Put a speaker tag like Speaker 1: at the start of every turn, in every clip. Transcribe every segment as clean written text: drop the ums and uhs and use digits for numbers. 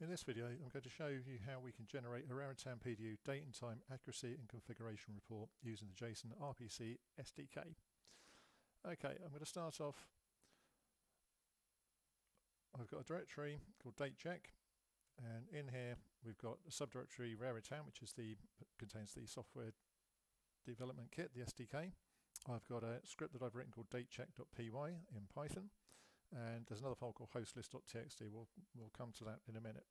Speaker 1: In this video, I'm going to show you how we can generate a Raritan PDU date and time accuracy and configuration report using the JSON RPC SDK. Okay, I'm going to start off. I've got a directory called datecheck, and in here we've got a subdirectory Raritan, which contains the software development kit, the SDK. I've got a script that I've written called datecheck.py in Python, and there's another file called hostlist.txt. We'll come to that in a minute.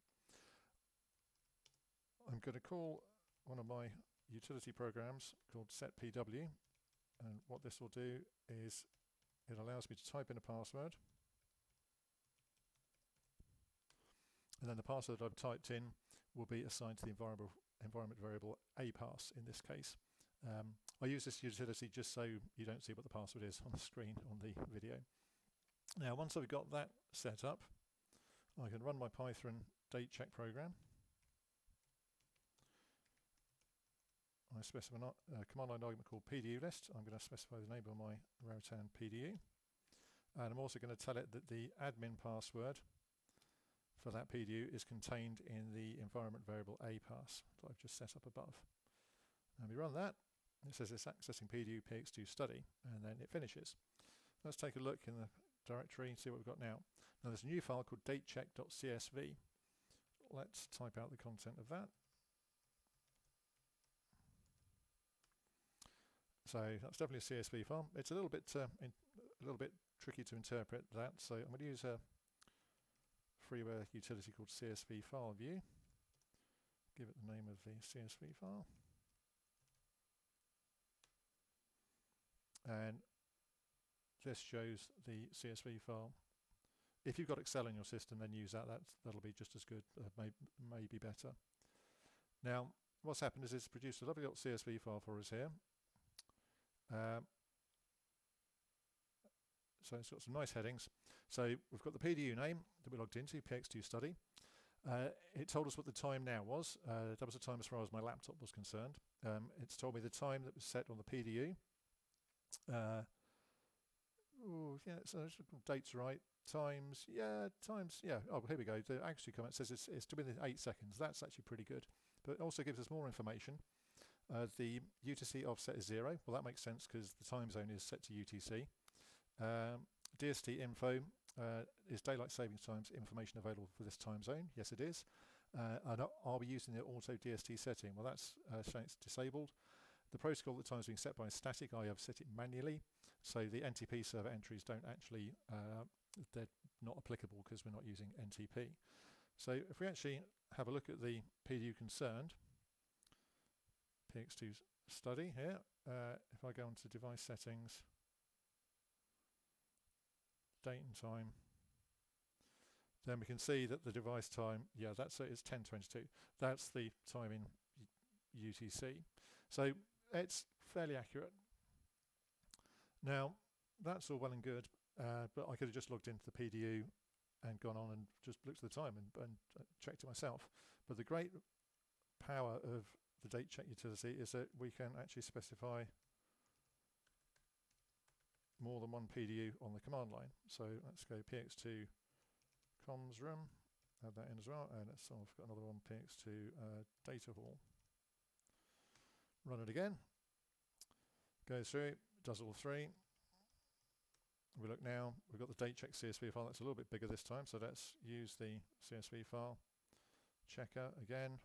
Speaker 1: I'm going to call one of my utility programs called setPW, and what this will do is it allows me to type in a password, and then the password I've typed in will be assigned to the environment variable apass in this case. I use this utility just so you don't see what the password is on the screen on the video. Now, once I've got that set up, I can run my Python date check program. I specify a command line argument called PDU list. I'm going to specify the name of my Raritan PDU. And I'm also going to tell it that the admin password for that PDU is contained in the environment variable apass that I've just set up above. And we run that. It says it's accessing PDU px2 study, and then it finishes. Let's take a look in the directory and see what we've got now. Now there's a new file called datecheck.csv. Let's type out the content of that. So that's definitely a CSV file. It's a little bit tricky to interpret that, so I'm going to use a freeware utility called CSV file view. Give it the name of the CSV file. And this shows the CSV file. If you've got Excel in your system, then use that. That'll be just as good, may be better. Now, what's happened is it's produced a lovely little CSV file for us here. So it's got some nice headings. So we've got the PDU name that we logged into, px2 study. It told us what the time now was. That was the time as far as my laptop was concerned. It's told me the time that was set on the PDU. Yeah, so dates right. Times, yeah. Oh, here we go. The accuracy comment says it's to within 8 seconds. That's actually pretty good. But it also gives us more information. The UTC offset is 0. Well, that makes sense because the time zone is set to UTC. DST info is daylight savings times information available for this time zone. Yes, it is. And are we using the auto DST setting? Well, that's showing it's disabled. The protocol at the time is being set by static. I have set it manually, so the NTP server entries don't actually, they're not applicable because we're not using NTP. So if we actually have a look at the PDU concerned, px2 study here, if I go into device settings, date and time, then we can see that the device time, yeah, it's 10:22. That's the time in UTC. So it's fairly accurate. Now, that's all well and good, but I could have just logged into the PDU and gone on and just looked at the time and checked it myself. But the great power of the date check utility is that we can actually specify more than one PDU on the command line. So let's go px2 comms room, add that in as well, and I've got another one, px2 data hall. Run it again, goes through, does all three. We look now, we've got the date check CSV file. That's a little bit bigger this time, so let's use the CSV file checker again,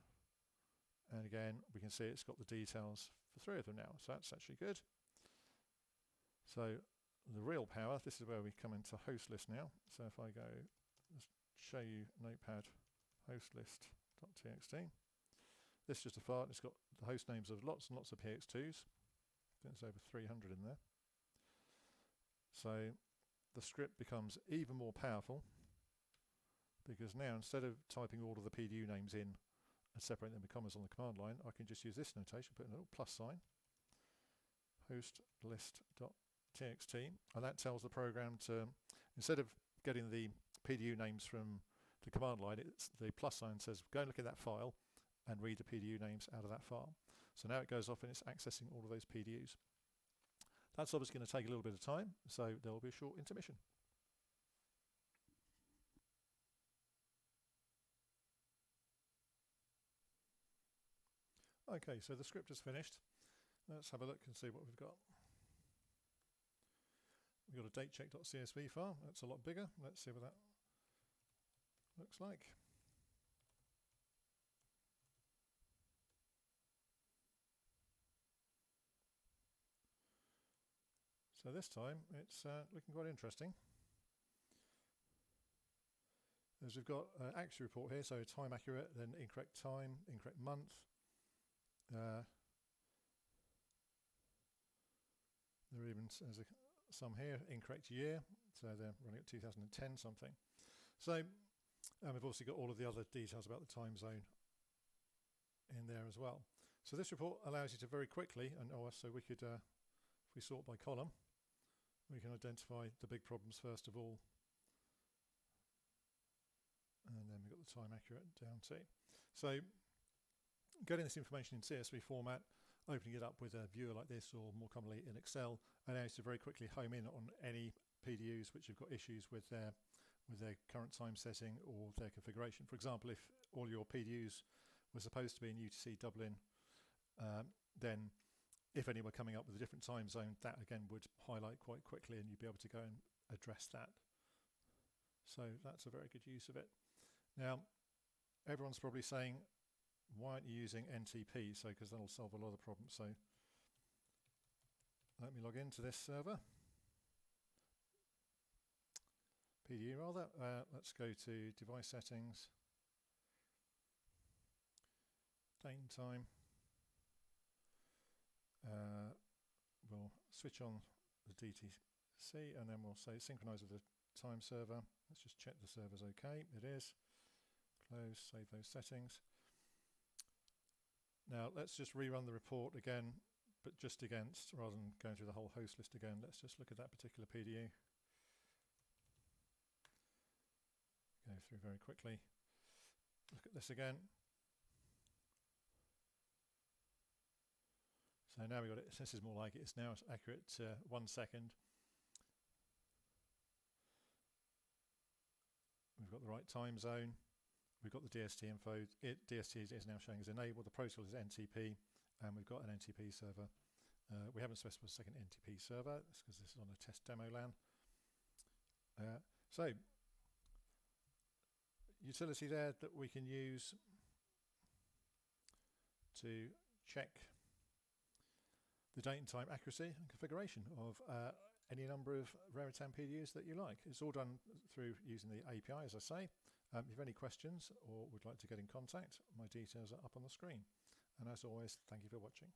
Speaker 1: and again we can see it's got the details for 3 of them now, so that's actually good. So the real power, this is where we come into host list now. So if I go, let's show you notepad hostlist.txt. This is just a file. It's got the host names of lots and lots of px2s. There's over 300 in there. So the script becomes even more powerful because now instead of typing all of the PDU names in and separating them with commas on the command line, I can just use this notation, put in a little plus sign, host list.txt, and that tells the program to, instead of getting the PDU names from the command line, the plus sign says go and look at that file and read the PDU names out of that file. So now it goes off and it's accessing all of those PDUs. That's obviously going to take a little bit of time, so there will be a short intermission. Okay, so the script is finished. Let's have a look and see what we've got. We've got a datecheck.csv file. That's a lot bigger. Let's see what that looks like. So this time it's looking quite interesting. As we've got accuracy report here, so time accurate, then incorrect time, incorrect month. There are even some here, incorrect year, so they're running at 2010 something. So we've also got all of the other details about the time zone in there as well. So this report allows you to very quickly, and so we could, if we sort by column, we can identify the big problems first of all, and then we've got the time accurate down too. So getting this information in CSV format, opening it up with a viewer like this, or more commonly in Excel, allows you to very quickly home in on any PDUs which have got issues with their current time setting or their configuration. For example, if all your PDUs were supposed to be in UTC Dublin, then if any were coming up with a different time zone, that again would highlight quite quickly and you'd be able to go and address that. So that's a very good use of it. Now, everyone's probably saying, why aren't you using NTP? So, because that'll solve a lot of problems. So let me log into this server. PDU rather. Let's go to device settings, date and time. We'll switch on the DTC and then we'll say synchronize with the time server. Let's just check the server's okay. It is. Close, save those settings. Now let's just rerun the report again, but just against, rather than going through the whole host list again. Let's just look at that particular PDU. Go through very quickly. Look at this again. So now we've got it. This is more like it. It's now accurate 1 second. We've got the right time zone. We've got the DST info. DST is now showing as enabled. The protocol is NTP, and we've got an NTP server. We haven't specified a second NTP server because this is on a test demo LAN. So utility there that we can use to check the date and time accuracy and configuration of any number of Raritan PDUs that you like. It's all done through using the API, as I say. If you have any questions or would like to get in contact, my details are up on the screen. And as always, thank you for watching.